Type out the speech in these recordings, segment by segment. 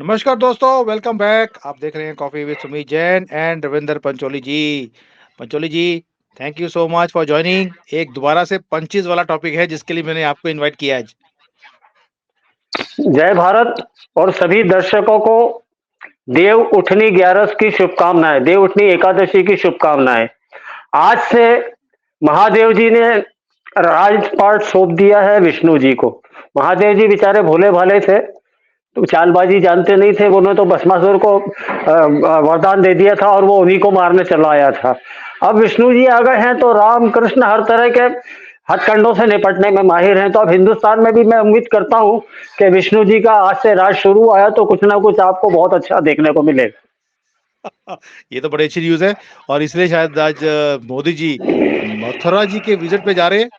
नमस्कार दोस्तों, welcome back. आप देख रहे हैं coffee with Sumit Jain and Ravinder Pancholi ji. Pancholi ji, thank you so much for joining. एक दोबारा से पंचीज वाला टॉपिक है जिसके लिए मैंने आपको इनवाइट किया आज। जय भारत और सभी दर्शकों को देव उठनी 11 की शुभकामनाएं, देव उठनी एकादशी की शुभकामनाएं। आज से महादेव जी ने राजपाट सौंप दिया है विष्णु जी को। महादेव जी बेचारे भोले भाले थे, तो चालबाजी जानते नहीं थे। उन्होंने तो भस्मासुर को वरदान दे दिया था और वो उन्हीं को मारने चला आया था। अब विष्णु जी आ गए हैं तो राम कृष्ण हर तरह के हथकंडों से निपटने में माहिर हैं। तो अब हिंदुस्तान में भी मैं उम्मीद करता हूँ कि विष्णु जी का आज से राज शुरू आया तो कुछ ना कुछ आपको बहुत अच्छा देखने को मिलेगा। ये तो बड़ी अच्छी न्यूज है और इसलिए शायद आज मोदी जी मथुरा जी के विजिट पे जा रहे हैं।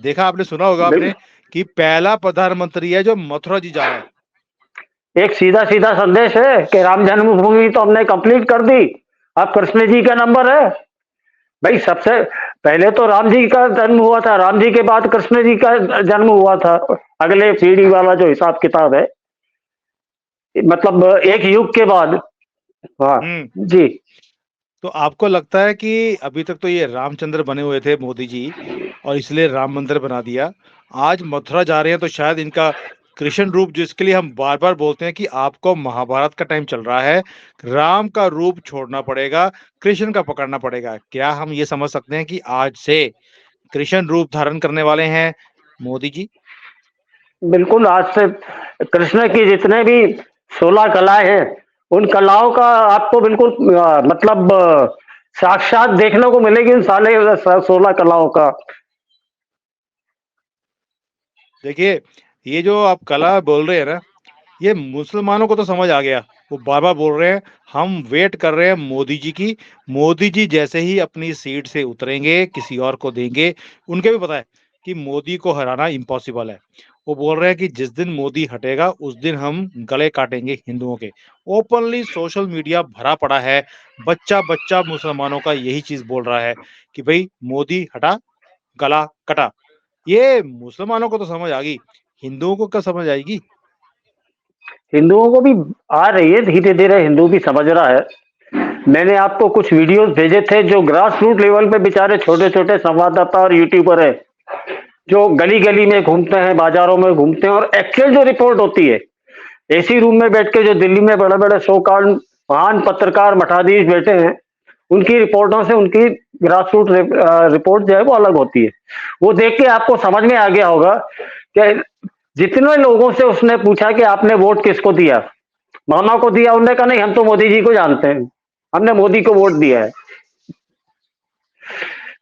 देखा आपने, सुना होगा आपने बिल- कि पहला प्रधानमंत्री है जो मथुरा जी जा रहा है। एक सीधा सीधा संदेश है कि राम जन्मभूमि तो हमने कंप्लीट कर दी, अब कृष्ण जी का नंबर है। भाई सबसे पहले तो राम जी का जन्म हुआ था, राम जी के बाद कृष्ण जी का जन्म हुआ था। अगले पीढ़ी वाला जो हिसाब किताब है, मतलब एक युग के बाद। हाँ हम्म। जी। तो आपको लगता है कि अभी तक तो ये रामचंद्र बने हुए थे मोदी जी और इसलिए राम मंदिर बना दिया। आज मथुरा जा रहे हैं तो शायद इनका कृष्ण रूप, जिसके लिए हम बार बार बोलते हैं कि आपको महाभारत का टाइम चल रहा है, राम का रूप छोड़ना पड़ेगा, कृष्ण का पकड़ना पड़ेगा। क्या हम ये समझ सकते हैं कि आज से कृष्ण रूप धारण करने वाले हैं मोदी जी? बिल्कुल, आज से कृष्ण की जितने भी 16 कलाएं हैं, उन कलाओं का आपको बिल्कुल मतलब साक्षात देखने को मिलेगी उन साले 16 कलाओं का। देखिए, ये जो आप कला बोल रहे हैं ना, ये मुसलमानों को तो समझ आ गया। वो बार-बार बोल रहे हैं, हम वेट कर रहे हैं मोदी जी की। मोदी जी जैसे ही अपनी सीट से उतरेंगे, किसी और को देंगे। उनके भी पता है कि मोदी को हराना इम्पॉसिबल है। वो बोल रहे हैं कि जिस दिन मोदी हटेगा, उस दिन हम गले काटेंगे हिंदुओं के। ओपनली सोशल मीडिया भरा पड़ा है। बच्चा-बच्चा मुसलमानों का यही चीज़ बोल रहा है कि भई मोदी हटा, गला कटा। ये मुसलमानों को तो समझ आ गई, हिंदुओं को क्या समझ आएगी? हिंदुओं को भी आ रही है, धीरे धीरे हिंदू भी समझ रहा है। मैंने आपको कुछ वीडियोस भेजे थे जो ग्रास रूट लेवल पे बेचारे छोटे छोटे संवाददाता और यूट्यूबर है, जो गली गली में घूमते हैं, बाजारों में घूमते हैं और एक्चुअल जो रिपोर्ट होती है, एसी रूम में बैठ के जो दिल्ली में बड़े बड़े सो कॉल्ड महान पत्रकार मठाधीश बैठे हैं, उनकी रिपोर्टों से उनकी ग्रास रूट रिपोर्ट जो है वो अलग होती है। वो देख के आपको समझ में आ गया होगा कि जितने लोगों से उसने पूछा कि आपने वोट किसको दिया, मामा को दिया, उन्होंने कहा नहीं हम तो मोदी जी को जानते हैं, हमने मोदी को वोट दिया है।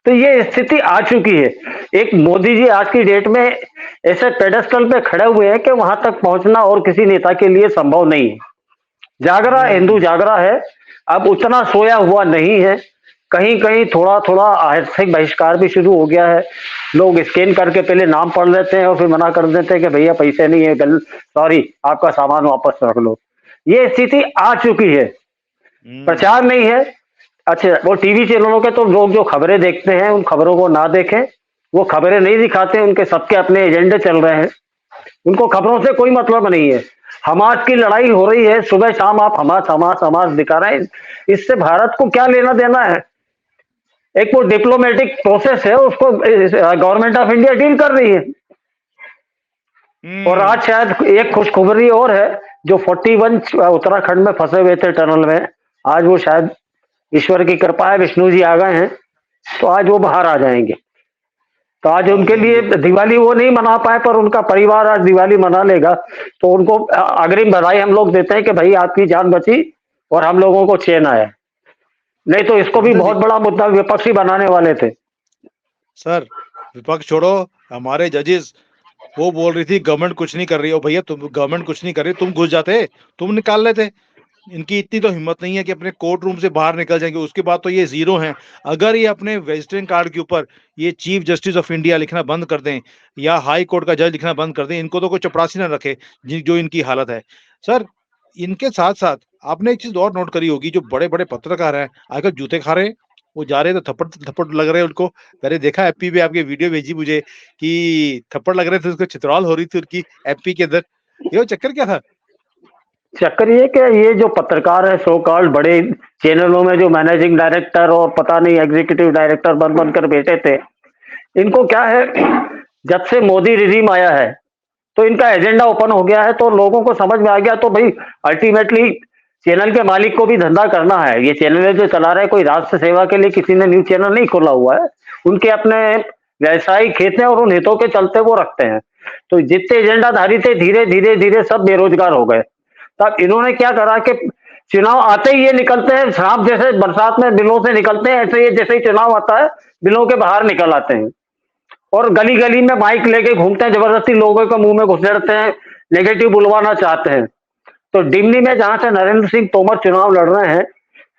तो ये स्थिति आ चुकी है। एक मोदी जी आज की डेट में ऐसे पेडेस्टल पे खड़े हुए हैं कि वहां तक पहुंचना और किसी नेता के लिए संभव नहीं है। जागरा, हिंदू हुँ। जागरा है, अब उतना सोया हुआ नहीं है। कहीं कहीं थोड़ा थोड़ा आर्थिक बहिष्कार भी शुरू हो गया है। लोग स्कैन करके पहले नाम पढ़ लेते हैं और फिर मना कर देते हैं कि भैया पैसे नहीं है, गल सॉरी आपका सामान वापस रख लो। ये स्थिति आ चुकी है। हुँ। प्रचार नहीं है। अच्छा, वो टीवी चैनलों के तो लोग जो खबरें देखते हैं उन खबरों को ना देखें। वो खबरें नहीं दिखाते, उनके सबके अपने एजेंडे चल रहे हैं। उनको खबरों से कोई मतलब नहीं है। हमास की लड़ाई हो रही है, सुबह शाम आप हमास हमास हमास दिखा रहे हैं। इससे भारत को क्या लेना देना है? एक वो डिप्लोमेटिक प्रोसेस है, उसको गवर्नमेंट ऑफ इंडिया डील कर रही है। और आज हुँ। शायद एक खुशखबरी और है, जो 41 उत्तराखंड में फंसे हुए थे टनल में, आज वो शायद ईश्वर की कृपा है, विष्णु जी आ गए हैं तो आज वो बाहर आ जाएंगे। तो आज आ उनके लिए जाएँगे। दिवाली वो नहीं मना पाए, पर उनका परिवार आज दिवाली मना लेगा। तो उनको अग्रिम बधाई हम लोग देते हैं कि भाई आपकी जान बची और हम लोगों को चैन आया। नहीं तो इसको भी रविंदर बहुत जी, बड़ा मुद्दा विपक्षी बनाने वाले थे। सर, विपक्ष छोड़ो, हमारे जजेस वो बोल रही थी गवर्नमेंट कुछ नहीं कर रही है। ओ भैया, तुम गवर्नमेंट कुछ नहीं कर रही, तुम घुस जाते, तुम निकाल लेते। इनकी इतनी तो हिम्मत नहीं है कि अपने कोर्ट रूम से बाहर निकल जाएँगे, उसके बाद तो ये ज़ीरो हैं। अगर ये अपने विज़िटिंग कार्ड के ऊपर ये चीफ जस्टिस ऑफ इंडिया लिखना बंद कर दें या हाई कोर्ट का जज लिखना बंद कर दें, इनको तो कोई चपरासी ना रखे, जि जो इनकी हालत है। सर, इनके साथ-साथ आपने एक चीज़ और नोट करी होगी, जो बड़े-बड़े पत्रकार हैं, आजकल जूते खा रहे हैं। वो जा रहे हैं तो थप्पड़ लग रहे हैं उनको। मैंने देखा एफपी पे, आपकी वीडियो भेजी मुझे कि थप्पड़ लग रहे थे, उसको चित्रौल हो रही थी उनकी एफपी के अंदर। ये वो चक्कर क्या था? चक्कर ये कि ये जो पत्रकार है सो कॉल्ड बड़े चैनलों में जो मैनेजिंग डायरेक्टर और पता नहीं एग्जीक्यूटिव डायरेक्टर बन बनकर बैठे थे, इनको क्या है, जब से मोदी रिजीम आया है तो इनका एजेंडा ओपन हो गया है, तो लोगों को समझ में आ गया। तो भाई अल्टीमेटली चैनल के मालिक को भी धंधा करना है। ये चैनल जो चला रहे हैं, कोई राष्ट्र सेवा के लिए किसी ने न्यूज चैनल नहीं खोला हुआ है, उनके अपने व्यावसायिक हित हैं और उन हितों के चलते वो रखते हैं। तो जितने एजेंडाधारी थे धीरे धीरे धीरे सब बेरोजगार हो गए। तब इन्होंने क्या करा कि चुनाव आते ही ये निकलते हैं, सांप जैसे बरसात में बिलों से निकलते हैं, ऐसे ये जैसे ही चुनाव आता है बिलों के बाहर निकल आते हैं और गली गली में माइक लेके घूमते हैं, जबरदस्ती लोगों के मुंह में घुसेड़ते हैं, नेगेटिव बुलवाना चाहते हैं। तो डिमनी में जहां से नरेंद्र सिंह तोमर चुनाव लड़ रहे हैं,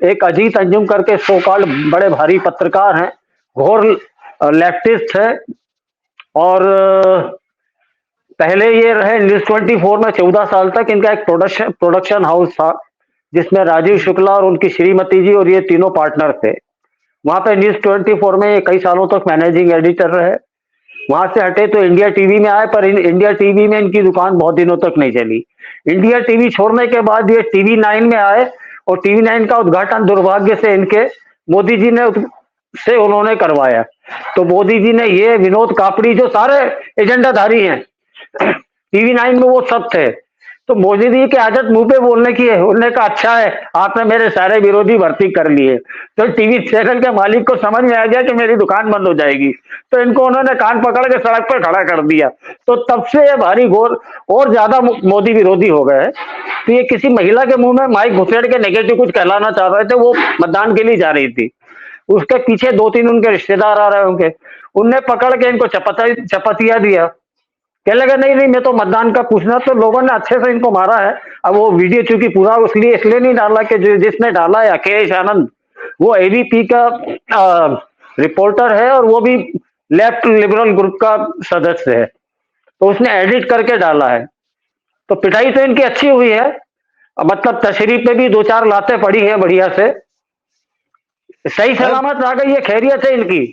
एक अजीत अंजुम करके सो कॉल्ड बड़े भारी पत्रकार हैं, घोर लेफ्टिस्ट है और पहले ये रहे न्यूज 24 में 14 साल तक। इनका एक प्रोडक्शन हाउस था जिसमें राजीव शुक्ला और उनकी श्रीमती जी और ये तीनों पार्टनर थे। वहां पे न्यूज 24 में ये कई सालों तक मैनेजिंग एडिटर रहे। वहां से हटे तो इंडिया टीवी में आए, पर इंडिया टीवी में इनकी दुकान बहुत दिनों तक नहीं चली। इंडिया टीवी छोड़ने के बाद ये टीवी 9 में आए और टीवी 9 का उद्घाटन दुर्भाग्य से इनके मोदी जी ने से उन्होंने करवाया। तो मोदी जी ने ये विनोद कापड़ी जो सारे एजेंडाधारी हैं टीवी 9 में वो सब थे, तो मोदी जी की आदत मुंह पे बोलने की है। उन्होंने कहा अच्छा है आपने मेरे सारे विरोधी भर्ती कर लिए। तो टीवी चैनल के मालिक को समझ में आ गया कि मेरी दुकान बंद हो जाएगी, तो इनको उन्होंने कान पकड़ के सड़क पर खड़ा कर दिया। तो तब से ये भारी घोर और ज्यादा मोदी विरोधी हो गए। तो ये किसी महिला के मुंह में माइक घुसेड़ के नेगेटिव कुछ कहलाना चाह रहे थे, वो मतदान के लिए जा रही थी, उसके पीछे 2-3 उनके रिश्तेदार आ रहे होंगे, उनने पकड़ के इनको चपतिया दिया। कहने लगा नहीं नहीं मैं तो मतदान का पूछना। तो लोगों ने अच्छे से इनको मारा है। अब वो वीडियो चूंकि पूरा इसलिए नहीं डाला कि जो जिसने डाला है अखिलेश आनंद, वो एबीपी का रिपोर्टर है और वो भी लेफ्ट लिबरल ग्रुप का सदस्य है, तो उसने एडिट करके डाला है। तो पिटाई तो इनकी अच्छी हुई है, मतलब तशरीफ पे भी 2-4 लातें पड़ी है बढ़िया से, सही सर सलामत आ गई है, खैरियत है इनकी।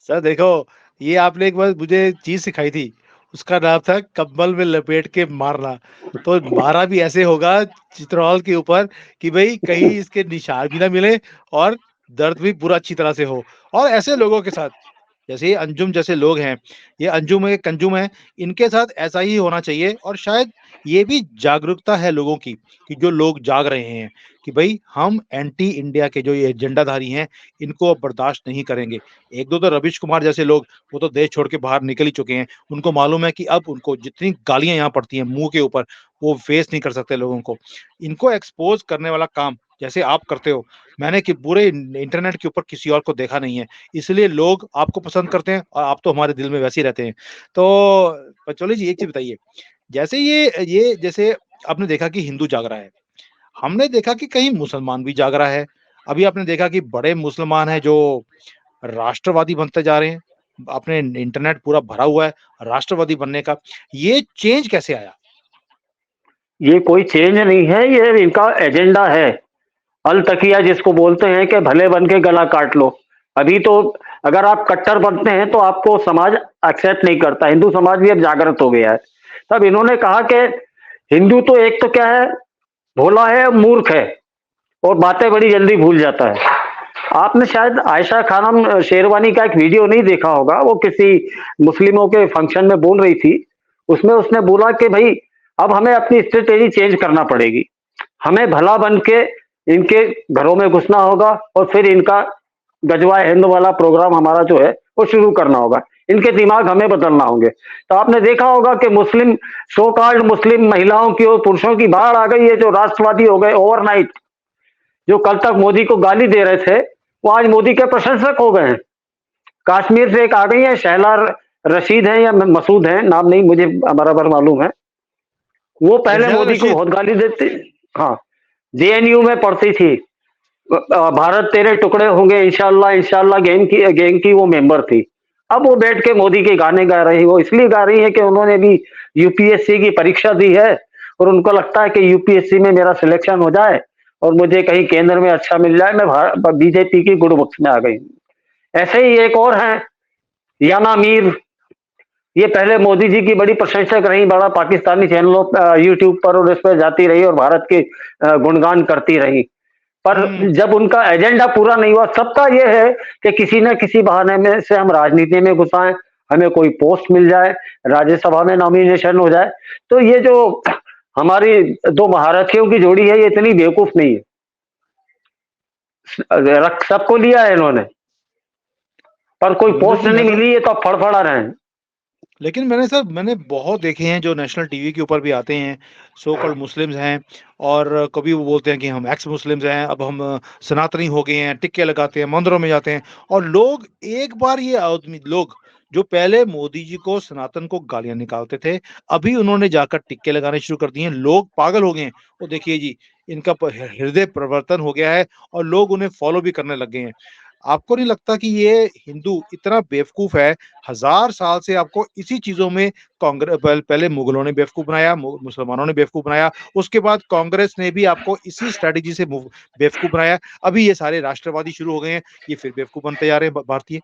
सर देखो, ये आपने एक बार मुझे चीज सिखाई थी, उसका नाम था कंबल में लपेट के मारना। तो मारा भी ऐसे होगा चित्रौल के ऊपर कि भाई कहीं इसके निशान भी ना मिले और दर्द भी पूरा अच्छी तरह से हो। और ऐसे लोगों के साथ जैसे ये अंजुम जैसे लोग हैं, ये अंजुम है कंजुम है, इनके साथ ऐसा ही होना चाहिए। और शायद ये भी जागरूकता है लोगों की कि जो लोग जाग रहे हैं कि भाई हम एंटी इंडिया के जो ये एजेंडाधारी हैं इनको अब बर्दाश्त नहीं करेंगे। एक दो तो रवीश कुमार जैसे लोग वो तो देश छोड़ के बाहर निकल ही चुके हैं। उनको मालूम है कि अब उनको जितनी गालियां यहाँ पड़ती हैं मुंह के ऊपर वो फेस नहीं कर सकते लोगों को। इनको एक्सपोज करने वाला काम जैसे आप करते हो, मैंने कि पूरे इंटरनेट के ऊपर किसी और को देखा नहीं है, इसलिए लोग आपको पसंद करते हैं और आप तो हमारे दिल में वैसे ही रहते हैं। तो पंचोली जी एक चीज बताइए, जैसे ये जैसे आपने देखा कि हिंदू जाग रहा है, हमने देखा कि कहीं मुसलमान भी जाग रहा है। अभी आपने देखा कि बड़े मुसलमान हैं जो राष्ट्रवादी बनते जा रहे हैं। आपने इंटरनेट पूरा भरा हुआ है राष्ट्रवादी बनने का। ये चेंज कैसे आया? ये कोई चेंज नहीं है, ये इनका एजेंडा है। अल तकिया जिसको बोलते हैं कि भले बन के गला काट लो। अभी तो अगर आप कट्टर बनते हैं तो आपको समाज एक्सेप्ट नहीं करता। हिंदू समाज भी अब जागृत हो गया है। तब इन्होंने कहा कि हिंदू तो एक तो क्या है, भोला है, मूर्ख है और बातें बड़ी जल्दी भूल जाता है। आपने शायद आयशा खानम शेरवानी का एक वीडियो नहीं देखा होगा, वो किसी मुस्लिमों के फंक्शन में बोल रही थी। उसमें उसने बोला कि भाई अब हमें अपनी स्ट्रेटेजी चेंज करना पड़ेगी, हमें भला बन के इनके घरों में घुसना होगा और फिर इनका गजवा हिंद वाला प्रोग्राम हमारा जो है वो शुरू करना होगा। इनके दिमाग हमें बदलना होंगे। तो आपने देखा होगा कि मुस्लिम सो कॉल्ड मुस्लिम महिलाओं की और पुरुषों की बाढ़ आ गई है, जो राष्ट्रवादी हो गए ओवरनाइट। जो कल तक मोदी को गाली दे रहे थे वो आज मोदी के प्रशंसक हो गए हैं। कश्मीर से एक आ गई है, शहला रशीद है या मसूद है, नाम नहीं मुझे बराबर मालूम है। वो पहले मिर्जा मोदी को रशीद। बहुत गाली देती। हाँ, जेएनयू में पढ़ती थी। भारत तेरे टुकड़े होंगे इंशाल्लाह इंशाल्लाह गैंग की वो मेंबर थी। अब वो बैठ के मोदी के गाने गा रही है। वो इसलिए गा रही है कि उन्होंने भी यूपीएससी की परीक्षा दी है और उनको लगता है कि यूपीएससी में मेरा सिलेक्शन हो जाए और मुझे कहीं केंद्र में अच्छा मिल जाए, मैं बीजेपी की गुड बुक्स में आ गई। ऐसे ही एक और है याना मीर। ये पहले मोदी जी की बड़ी प्रशंसक रही, बड़ा पाकिस्तानी चैनलों यूट्यूब पर और इस पर जाती रही और भारत के गुणगान करती रही। पर जब उनका एजेंडा पूरा नहीं हुआ, सबका ये है कि किसी न किसी बहाने में से हम राजनीति में घुसाएं, हमें कोई पोस्ट मिल जाए, राज्यसभा में नॉमिनेशन हो जाए। तो ये जो हमारी दो महारथियों की जोड़ी है, ये इतनी बेवकूफ नहीं है। रख सबको लिया है इन्होंने, पर कोई रविंद्र पोस्ट जी मैं नहीं तो मिली है तो अब फड़फड़ा रहे हैं। लेकिन मैंने बहुत देखे हैं जो नेशनल टीवी के ऊपर भी आते हैं, सो कॉल्ड मुस्लिम्स हैं और कभी वो बोलते हैं कि हम एक्स मुस्लिम्स हैं, अब हम सनातनी हो गए हैं, टिक्के लगाते हैं, मंदिरों में जाते हैं और लोग एक बार ये आदमी लोग जो पहले मोदी जी को सनातन को गालियां निकालते थे, अभी उन्होंने जाकर टिक्के लगाने शुरू कर दिए हैं, लोग पागल हो गए हैं। वो देखिए जी, इनका हृदय परिवर्तन हो गया है और लोग उन्हें फॉलो भी करने लग गए हैं। आपको नहीं लगता कि ये हिंदू इतना बेवकूफ है? 1000 साल से आपको इसी चीजों में पहले मुगलों ने बेवकूफ बनाया, मुसलमानों ने बेवकूफ बनाया, उसके बाद कांग्रेस ने भी आपको इसी स्ट्रेटेजी से बेवकूफ बनाया। अभी ये सारे राष्ट्रवादी शुरू हो गए हैं, ये फिर बेवकूफ बनते जा रहे हैं भारतीय।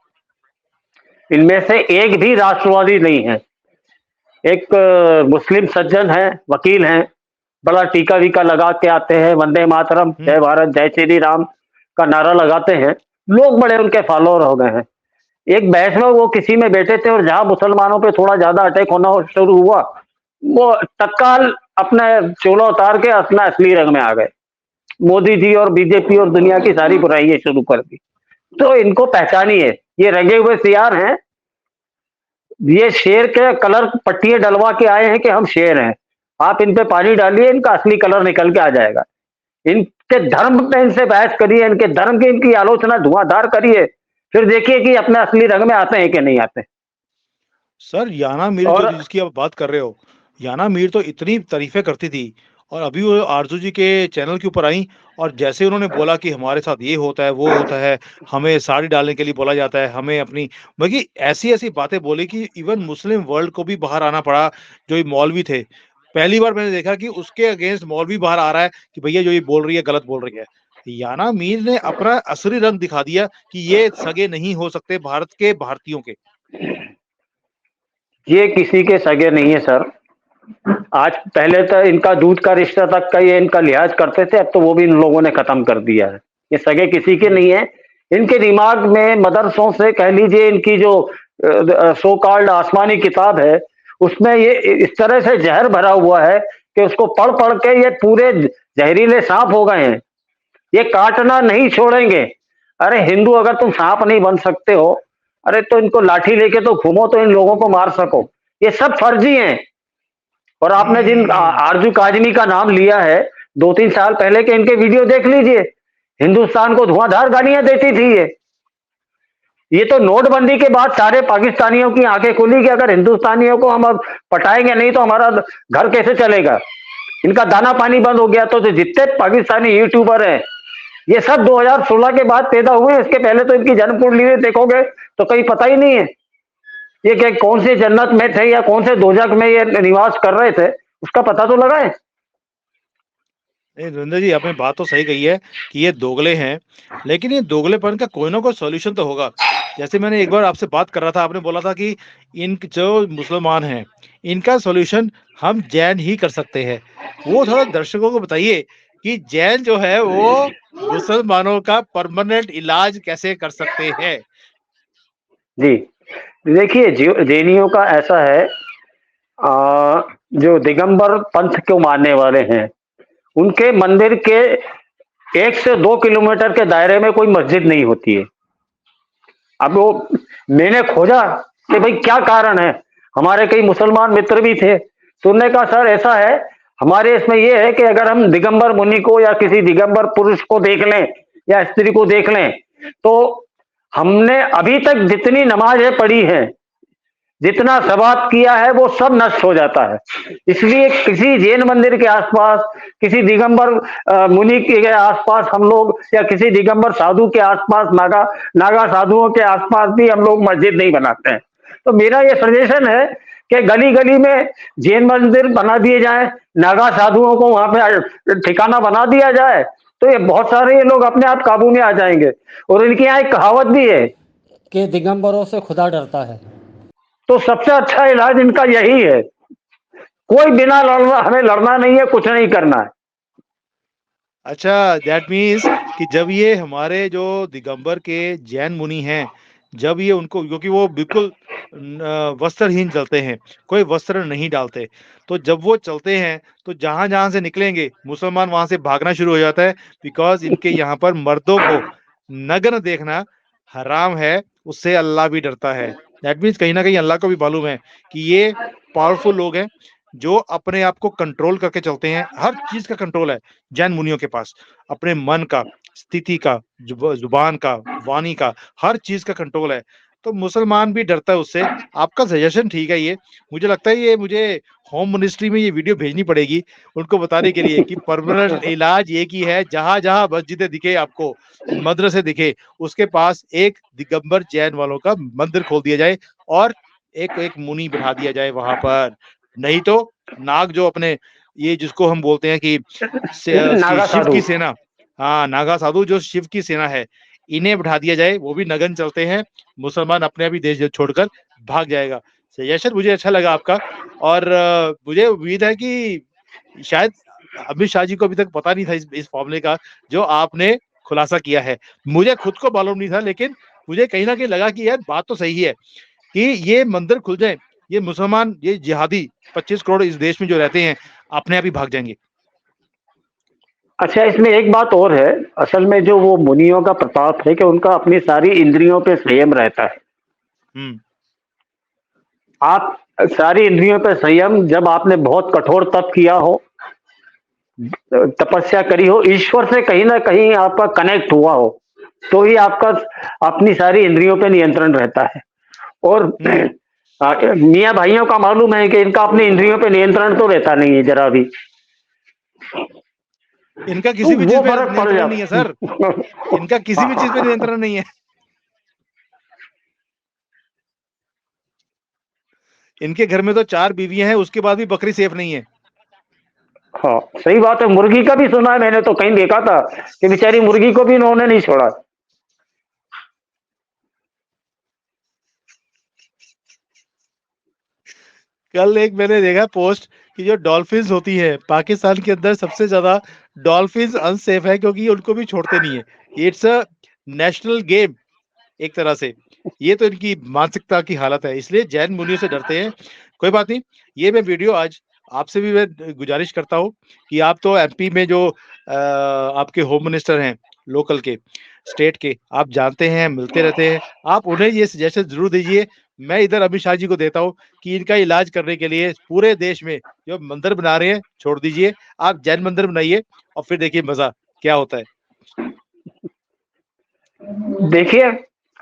इनमें से एक भी राष्ट्रवादी नहीं है। एक मुस्लिम सज्जन है, वकील हैं, बड़ा टीका वीका लगा के आते हैं, वंदे मातरम, जय भारत, जय श्री राम का नारा लगाते हैं। लोग बड़े उनके फॉलोअर हो गए हैं। एक बहस में वो किसी में बैठे थे और जहां मुसलमानों पे थोड़ा ज्यादा अटैक होना शुरू हुआ, वो तत्काल अपना चोला उतार के अपना असली रंग में आ गए। मोदी जी और बीजेपी और दुनिया की सारी बुराइयां शुरू कर दी। तो इनको पहचानिए, ये रंगे हुए सियार हैं। ये शेर के कलर पट्टियां डलवा के आए हैं कि हम शेर हैं। आप इन पे पानी डालिए, इनका असली कलर निकल के आ जाएगा। इनके धर्म पे इनसे बहस करिए, इनके धर्म की इनकी आलोचना धुआंधार करिए, फिर देखिए कि अपने असली रंग में आते हैं कि नहीं आते। सर याना मीर जो और जिसकी आप बात कर रहे हो, याना मीर तो इतनी तारीफें करती थी और अभी वो आरजू जी के चैनल के ऊपर आई और जैसे उन्होंने बोला कि हमारे साथ ये होता है, वो होता है, हमें साड़ी डालने के लिए बोला जाता है, हमें अपनी बल्कि ऐसी-ऐसी बातें बोली कि इवन मुस्लिम वर्ल्ड को भी बाहर आना पड़ा, जो ये मौलवी थे। पहली बार मैंने देखा कि उसके अगेंस्ट मौलवी बाहर आ रहा है कि भैया जो ये बोल रही है, गलत बोल रही है। याना मीर ने अपना असली रंग दिखा दिया कि ये सगे नहीं हो सकते भारत के भारतीयों के। ये किसी के सगे नहीं है सर। आज पहले तो इनका दूध का रिश्ता तक का ये इनका लिहाज करते थे, अब तो वो भी इन लोगों ने खत्म कर दिया है। ये सगे किसी के नहीं है। इनके दिमाग में मदरसों से कह लीजिए, इनकी जो सो कॉल्ड आसमानी किताब है, उसमें ये इस तरह से जहर भरा हुआ है कि उसको पढ़ पढ़ के ये पूरे जहरीले सांप हो गए हैं। ये काटना नहीं छोड़ेंगे। अरे हिंदू, अगर तुम सांप नहीं बन सकते हो, अरे तो इनको लाठी लेके तो घूमो, तो इन लोगों को मार सको। ये सब फर्जी हैं। और आपने जिन आरजू काजमी का नाम लिया है 2-3 साल पहले के, इनके वीडियो देख लीजिए। हिंदुस्तान को धुआंधार गालियां देती थी ये तो नोटबंदी के बाद सारे पाकिस्तानियों की आंखें खुली कि अगर हिंदुस्तानियों को हम अब पटाएंगे नहीं तो हमारा घर कैसे चलेगा। इनका दाना पानी बंद हो गया। तो जो जितने पाकिस्तानी यूट्यूबर हैं, ये सब 2016 के बाद पैदा हुए। इसके पहले तो इनकी जन्म कुंडली देखोगे तो कहीं पता ही नहीं है ये कि कौन से जन्नत में थे या कौन से दोजख में ये निवास कर रहे थे, उसका पता तो लगाए। नहीं धुरंधर जी, आपने बात तो सही कही है कि ये दोगले हैं, लेकिन ये दोगलेपन का कोई ना कोई सॉल्यूशन तो होगा। जैसे मैंने एक बार आपसे बात कर रहा था, आपने बोला था कि इन जो मुसलमान हैं, इनका सॉल्यूशन हम जैन ही कर सकते हैं। वो थोड़ा दर्शकों को बताइए कि जैन जो है वो मुसलमानों का परमानेंट इलाज कैसे कर सकते हैं? जी, देखिए जैनियों का ऐसा है, जो दिगंबर पंथ को मानने वाले हैं, उनके मंदिर के 1 से 2 किलोमीटर के दायरे में कोई मस्जिद नहीं होती है। अब वो मैंने खोजा कि भाई क्या कारण है। हमारे कई मुसलमान मित्र भी थे, तो उन्होंने कहा सर ऐसा है, हमारे इसमें ये है कि अगर हम दिगंबर मुनि को या किसी दिगंबर पुरुष को देख लें या स्त्री को देख लें, तो हमने अभी तक जितनी नमाजें पढ़ी हैं, जितना सवाब किया है, वो सब नष्ट हो जाता है। इसलिए किसी जैन मंदिर के आसपास, किसी दिगंबर मुनि के आसपास हम लोग, या किसी दिगंबर साधु के आसपास, नागा साधुओं के आसपास भी हम लोग मस्जिद नहीं बनाते हैं। तो मेरा ये सजेशन है कि गली गली में जैन मंदिर बना दिए जाए, नागा साधुओं को वहां पे ठिकाना बना दिया जाए, तो ये बहुत सारे ये लोग अपने आप काबू में आ जाएंगे। और इनके यहाँ एक कहावत भी है कि दिगंबरों से खुदा डरता है। तो सबसे अच्छा इलाज इनका यही है, कोई बिना लड़ना, हमें लड़ना नहीं है, कुछ नहीं करना है। अच्छा, दैट मीन्स कि जब ये हमारे जो दिगंबर के जैन मुनि हैं, जब ये उनको, क्योंकि वो बिल्कुल वस्त्रहीन चलते हैं, कोई वस्त्र नहीं डालते, तो जब वो चलते हैं तो जहाँ-जहाँ से निकलेंगे मुसलमान वहाँ से भागना शुरू हो जाता है, बिकॉज़ इनके यहाँ पर मर्दों को नग्न देखना हराम है, उससे अल्लाह भी डरता है। दैट मीन्स कहीं न कहीं अल्लाह को भी मालूम है कि ये पावरफुल लोग हैं, जो अपने आप को कंट्रोल करके चलते हैं, हर चीज़ का कंट्रोल है जैन मुनियों के पास। अपने मन का, स्थिति का, ज़ुबान का, वाणी का, हर चीज़ का कंट्रोल है। तो मुसलमान भी डरता है उससे। आपका सजेशन ठीक है ये। मुझे लगता है ये मुझे होम मिनिस्ट्री में ये वीडियो भेजनी पड़ेगी, उनको बताने के लिए कि परमानेंट इलाज एक ही है, जहाँ-जहाँ मस्जिदें दिखे आपको, मदरसे दिखे, उसके पास एक दिगंबर जैन वालों का मंदिर खोल दिया जाए और एक एक मुनि बिठा दिया जाए वहाँ पर। नहीं तो नाग जो अपने ये जिसको हम बोलते हैं कि नागा शिव साधु। की सेना, हाँ, नागा साधु जो शिव की सेना है, इन्हें बिठा दिया जाए, वो भी नग्न चलते हैं, मुसलमान अपने आप ही देश छोड़कर भाग जाएगा। सजेशन मुझे अच्छा लगा आपका और मुझे उम्मीद है कि शायद अमित शाह जी को अभी तक पता नहीं था इस मामले का, जो आपने खुलासा किया है। मुझे खुद को मालूम नहीं था, लेकिन मुझे कहीं न कहीं लगा कि यार बात तो सही है कि ये मंदिर खुल जाए, ये मुसलमान, ये जिहादी 25 करोड़ इस देश में जो रहते हैं, अपने आप ही भाग जाएँगे। अच्छा, इसमें एक बात और है, असल में जो वो मुनियों का प्रताप है कि उनका अपनी सारी इंद्रियों पे संयम रहता है। हुँ। आप सारी इंद्रियों पे संयम, जब आपने बहुत कठोर तप किया हो, तपस्या करी हो, ईश्वर से कहीं न कहीं आपका कनेक्ट हुआ हो, तो ही आपका अपनी सारी इंद्रियों पे नियंत्रण रहता है। और हुँ। मियाँ भाइयों का मालूम है कि इनका अपनी इंद्रियों पे नियंत्रण तो रहता नहीं है ज़रा भी। इनका तो किसी भी वो चीज़ पे फ़र्क पड़ नियंत्रण नहीं है जाता सर, इनका किसी भी चीज़ पे नियंत्रण नहीं है। इनके घर में तो 4 बीवियाँ हैं, उसके बाद भी बकरी सेफ नहीं है। हाँ, सही बात है। मुर्गी का भी सुना है, मैंने तो कहीं देखा था कि बेचारी मुर्गी को भी इन्होंने नहीं छोड़ा। कल एक मैंने देखा पोस्ट कि जो डॉल्फिन्स होती है, पाकिस्तान के अंदर सबसे ज़्यादा डॉल्फिन्स अनसेफ है क्योंकि उनको भी छोड़ते नहीं है। इट्स अ नेशनल गेम एक तरह से। ये तो इनकी मानसिकता की हालत है, इसलिए जैन मुनियों से डरते हैं। कोई बात नहीं, ये मैं वीडियो आज आपसे भी मैं गुज़ारिश करता हूँ कि आप तो एमपी में जो आपके होम मिनिस्टर हैं, लोकल के, स्टेट के, आप जानते हैं, मिलते रहते हैं, आप उन्हें ये सजेशन ज़रूर दीजिए। मैं इधर अमित शाह जी को देता हूँ कि इनका इलाज करने के लिए पूरे देश में जो मंदिर बना रहे हैं, छोड़ दीजिए। आप जैन मंदिर बनाइए और फिर देखिए मज़ा क्या होता है। देखिए,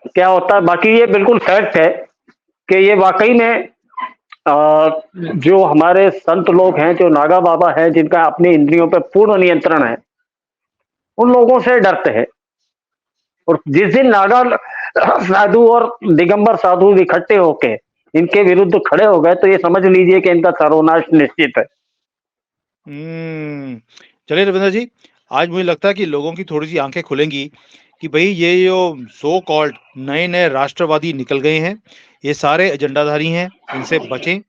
क्या होता है, बाकी ये बिल्कुल फैक्ट है कि ये वाक़ई में जो हमारे संत लोग हैं, जो नागा बाबा हैं, जिनका अपनी इंद्रियों पे पूर्ण नियंत्रण है, उन लोगों से डरते हैं। और जिस दिन नागा साधु और दिगंबर साधु इकट्ठे होके इनके विरुद्ध खड़े हो गए, तो ये समझ लीजिए कि इनका सर्वनाश निश्चित है। हुँ। चलिए रविंद्र जी, आज मुझे लगता है कि लोगों की थोड़ी-सी आँखें खुलेंगी कि भई ये जो सो कॉल्ड नए-नए राष्ट्रवादी निकल गए हैं, ये सारे एजेंडाधारी हैं, इनसे बचें।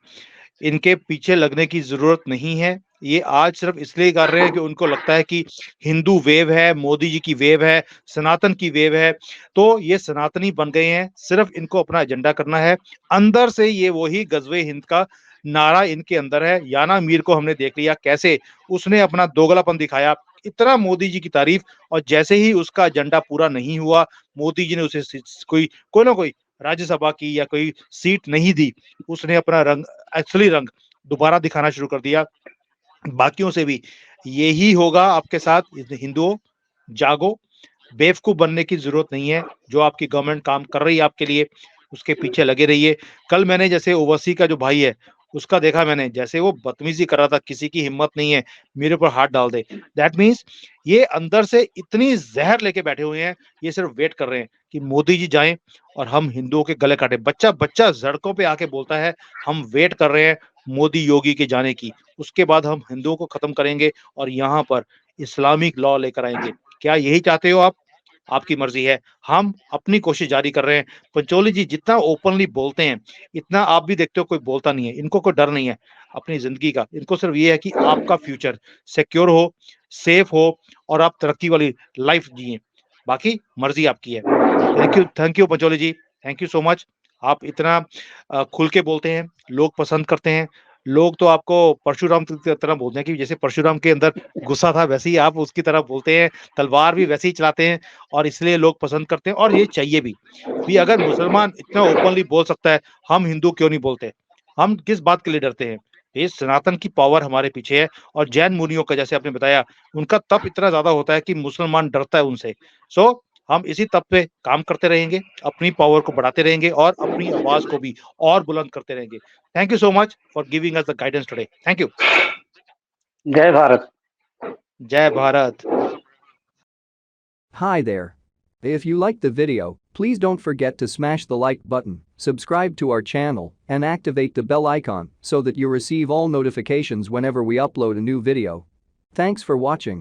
इनके पीछे लगने की ज़रूरत नहीं है। ये आज सिर्फ़ इसलिए कर रहे हैं कि उनको लगता है कि हिंदू वेव है, मोदी जी की वेव है, सनातन की वेव है, तो ये सनातनी बन गए हैं। सिर्फ़ इनको अपना एजेंडा करना है। अंदर से ये वही गज़वे हिंद का नारा इनके अंदर है। याना मीर को हमने देख लिया कैसे उसने अपना दोगलापन दिखाया। इतना मोदी जी की तारीफ़ और जैसे ही उसका एजेंडा पूरा नहीं हुआ, मोदी जी ने उसे कोई ना कोई राज्यसभा की या कोई सीट नहीं दी। उसने अपना रंग असली रंग दोबारा दिखाना शुरू कर दिया। बाकियों से भी यही होगा आपके साथ। हिंदुओं, जागो, बेवकूफ़ बनने की ज़रूरत नहीं है। जो आपकी गवर्नमेंट काम कर रही है आपके लिए, उसके पीछे लगे रहिए। कल मैंने जैसे ओवैसी का जो भाई है, उसका देखा मैंने, जैसे वो बदतमीज़ी कर रहा था, किसी की हिम्मत नहीं है, मेरे ऊपर हाथ डाल दे। दैट मीन्स ये अंदर से इतनी ज़हर लेके बैठे हुए हैं, ये सिर्फ़ वेट कर रहे हैं कि मोदी जी जाएँ और हम हिंदुओं के गले काटें। बच्चा-बच्चा सड़कों पे आके बोलता है, हम वेट कर रहे हैं मोदी, योगी के जाने की। उसके बाद हम हिंदुओं को खत्म करेंगे और यहाँ पर इस्लामिक लॉ लेकर आएँगे। क्या यही चाहते हो आप? आपकी मर्जी है। हम अपनी कोशिश जारी कर रहे हैं। पंचोली जी जितना ओपनली बोलते हैं, इतना आप भी देखते हो कोई बोलता नहीं है। इनको कोई डर नहीं है अपनी ज़िंदगी का। इनको सिर्फ़ ये है कि आपका फ्यूचर सिक्योर हो, सेफ हो और आप तरक्की वाली लाइफ़ जिएँ। बाकी मर्ज़ी आपकी है। Thank you Pancholi ji. Thank you so much. आप इतना खुल के बोलते हैं, लोग पसंद करते हैं। लोग तो आपको परशुराम की तरह बोलते हैं कि जैसे परशुराम के अंदर गुस्सा था, वैसे ही आप उसकी तरह बोलते हैं, तलवार भी वैसे ही चलाते हैं और इसलिए लोग पसंद करते हैं और ये चाहिए भी। अगर मुसलमान इतना ओपनली बोल सकता है, हम हिंदू क्यों नहीं बोलते? हम किस बात के लिए डरते हैं? ये सनातन की पावर हमारे पीछे है और जैन मुनियों का जैसे आपने बताया, उनका तप इतना ज़्यादा होता है कि मुसलमान डरता है उनसे। सो हम इसी तप पे काम करते रहेंगे, अपनी पावर को बढ़ाते रहेंगे और अपनी आवाज़ को भी और बुलंद करते रहेंगे। Thank you so much for giving us the guidance today. Thank you. जय भारत। जय Bharat. Hi there. If you liked the video, please don't forget to smash the like button, subscribe to our channel, and activate the bell icon so that you receive all notifications whenever we upload a new video. Thanks for watching.